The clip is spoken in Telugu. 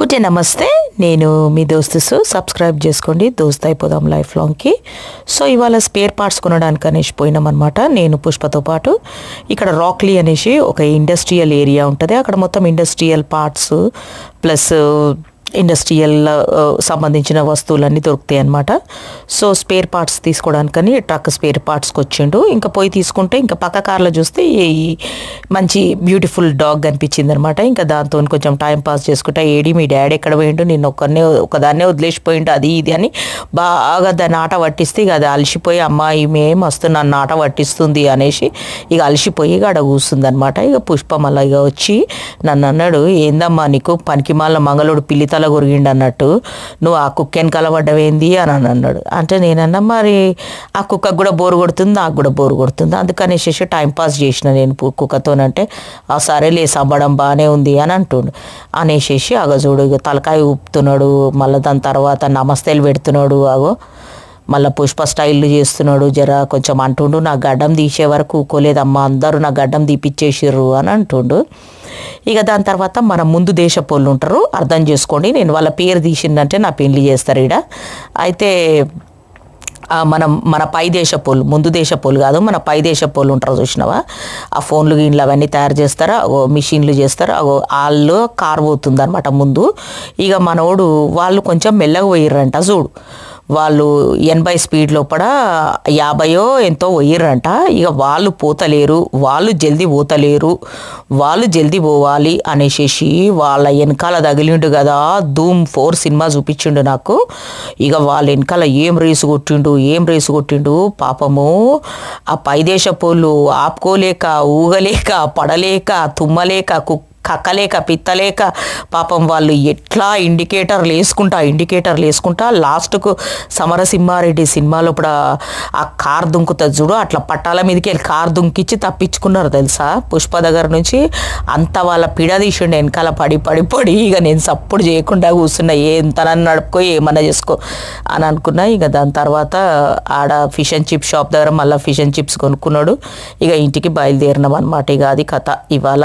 కుటే నమస్తే నేను మీ దోస్తు సబ్స్క్రైబ్ చేసుకోండి దోస్త్ అయిపోదాం లైఫ్ లాంగ్కి. సో ఇవాళ స్పేర్ పార్ట్స్ కొనడానికి అనేసి పోయినామన్నమాట నేను పుష్పతో పాటు. ఇక్కడ రాక్లీ అనేసి ఒక ఇండస్ట్రియల్ ఏరియా ఉంటుంది. అక్కడ మొత్తం ఇండస్ట్రియల్ పార్ట్స్ ప్లస్ ఇండస్ట్రియల్ సంబంధించిన వస్తువులన్నీ దొరుకుతాయి అన్నమాట. సో స్పేర్ పార్ట్స్ తీసుకోవడానికని ట్రక్ స్పేర్ పార్ట్స్కి వచ్చిండు. ఇంకా పోయి తీసుకుంటే ఇంకా పక్క కార్లో చూస్తే ఈ మంచి బ్యూటిఫుల్ డాగ్ కనిపించింది అనమాట. ఇంకా దాంతో కొంచెం టైం పాస్ చేసుకుంటా ఏడి మీ డాడీ ఎక్కడ పోయిండు, నేను ఒకదాన్నే వదిలేసిపోయిండు అది ఇది అని బాగా దాన్ని ఆట పట్టిస్తే ఇక అది అలసిపోయి అమ్మాయి మేము వస్తు నన్ను ఆట పట్టిస్తుంది అనేసి ఇక అలసిపోయి ఇక ఆడ కూస్తుంది అనమాట. ఇక పుష్ప మళ్ళీ ఇక వచ్చి నన్ను అన్నాడు, ఏందమ్మా నీకు పనికి మాల మంగళుడు పిల్లితల కొరిగిండు అన్నట్టు నువ్వు ఆ కుక్కని కలవడ్డవేంది అని అన్నాడు. అంటే నేనన్నా మరి ఆ కుక్కకు కూడా బోరు కొడుతుంది నాకు కూడా బోరు కొడుతుంది అందుకనేసి టైంపాస్ చేసిన నేను కుక్కతోనంటే ఆ సరేలే సంబడం బాగానే ఉంది అని అంటుండు. అనేసేసి అగజోడు ఇక తలకాయ ఊపుతున్నాడు. మళ్ళీ దాని తర్వాత నమస్తేలు పెడుతున్నాడు. అగో మళ్ళీ పుష్ప స్టైల్ చేస్తున్నాడు. జర కొంచెం అంటుండు నా గడ్డం తీసే వరకు ఊకోలేదమ్మా అందరూ నా గడ్డం తీపిచ్చేసిర్రు అని అంటుండు. ఇక దాని తర్వాత మన ముందు దేశపోళ్ళు ఉంటారు, అర్థం చేసుకోండి. నేను వాళ్ళ పేరు తీసిందంటే నా పెళ్లి చేస్తారు ఈడ. అయితే మన పై దేశపోళ్ళు, ముందు దేశపోళ్ళు కాదు మన పై దేశపోళ్ళు ఉంటారు చూసినావా, ఆ ఫోన్లు గిన్లు అవన్నీ తయారు చేస్తారా, మిషన్లు చేస్తారు. వాళ్ళు కారు పోతుంది అనమాట ముందు. ఇక మనోడు వాళ్ళు కొంచెం మెల్లగా పోయిర్రంట చూడు. వాళ్ళు 80 స్పీడ్ లోపల 50 ఎంతో పోయిర్రంట. ఇక వాళ్ళు పోతలేరు, వాళ్ళు జల్దీ పోవాలి అనేసి వాళ్ళ వెనకాల తగిలిండు కదా. ధూమ్ 4 సినిమా చూపించిండు నాకు. ఇక వాళ్ళ వెనకాల ఏం రేసు కొట్టిండు పాపము. ఆ పైదేశపోళ్ళు ఆపుకోలేక ఊగలేక పడలేక తుమ్మలేక కక్కలేక పిత్తలేక పాపం వాళ్ళు ఎట్లా ఇండికేటర్లు వేసుకుంటా లాస్ట్కు సమరసింహారెడ్డి సినిమాలో ఇప్పుడు ఆ కార్ దుంకుతుంది చూడు, అట్లా పట్టాల మీదకి వెళ్ళి కార్ దుంకిచ్చి తప్పించుకున్నారు తెలుసా పుష్ప దగ్గర నుంచి. అంత వాళ్ళ పిడ తీసిండు వెనకాల పడి ఇక నేను సప్పుడు చేయకుండా కూర్చున్నా, ఎంతనన్ను నడుపుకో ఏమన్నా చేసుకో అని అనుకున్నా. ఇక దాని తర్వాత ఆడ ఫిష్ అండ్ చిప్స్ షాప్ దగ్గర మళ్ళీ ఫిష్ అండ్ చిప్స్ కొనుక్కున్నాడు. ఇక ఇంటికి బయలుదేరినాం అనమాట. ఇక అది కథ ఇవాళ.